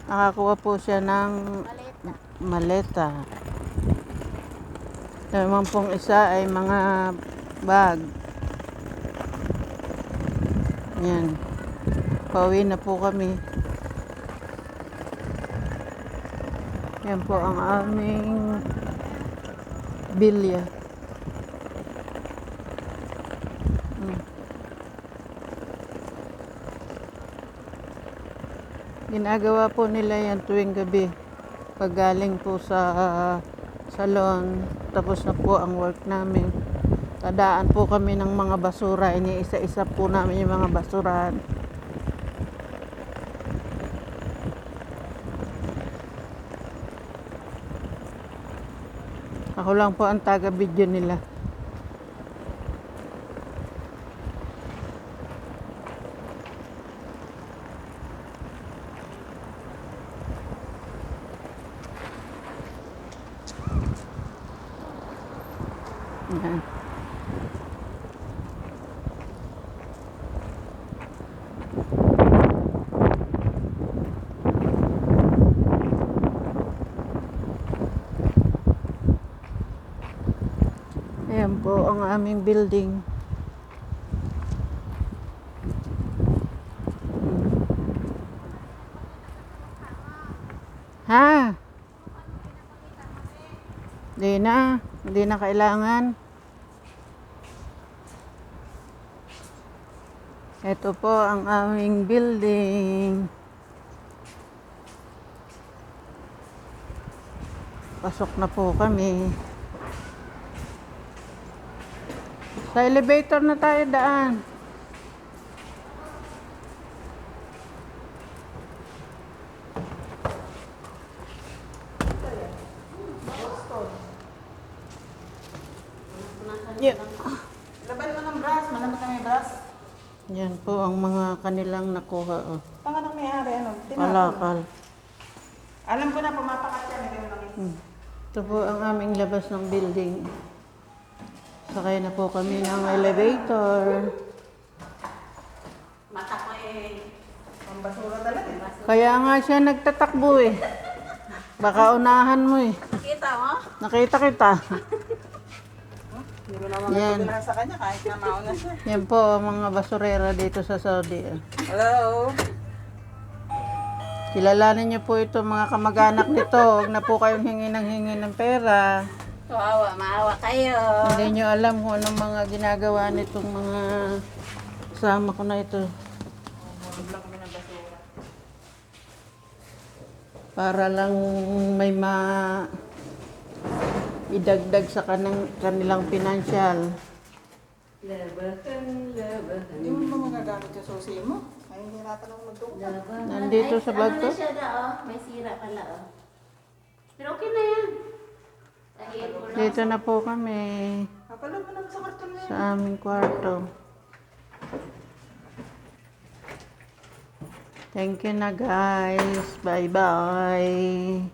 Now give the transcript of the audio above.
Nakakuha po siya ng maleta. Naman pong isa ay mga bag. Yan. Pauwi na po kami. Yan po ang aming bilya. Ginagawa po nila yan tuwing gabi. Pag galing po sa salon, tapos na po ang work namin. Tadaan po kami ng mga basura. Iniisa-isa po namin yung mga basurahan. Ako lang po ang taga-video nila. Yan. Ayan po ang aming building. Ha? Hindi na kailangan. Ito po ang aming building. Pasok na po kami. Sa elevator na tayo daan. Yeah. Laban mo ng brass, malamot na may brass. Yan po ang mga kanilang nakuha. Oh. Panganang may-ari, ano? Palakal. Alam ko na, pumapakat yan. Ito po ang aming labas ng building. Sakay na po kami ng elevator. Mata ko ang basura talaga. Kaya nga siya nagtatakbo eh. Baka unahan mo eh. Nakita mo? Nakita kita. Hindi ko naman Yan. matutulahan sa kanya kahit na mauna siya. Yan po ang mga basurera dito sa Saudi. Hello? Kilalanin niyo po ito mga kamag-anak nito. Huwag na po kayong hingi ng pera. Maawa kayo. Hindi niyo alam kung anong mga ginagawa nitong mga kasama ko na ito. Bigla kami ng basura. Para lang may idagdag sa kanilang financial. Hindi mo ba magagamit yung susi mo? Ay, hindi natin ako magtukot. Nandito sa bag ko. Ano na siya na, oh. May sira pala, oh. Pero okay na yan. Dahil ko lang. Dito na po kami Kapala mo naman sa karton na yan. sa aming kwarto. Thank you na guys. Bye-bye.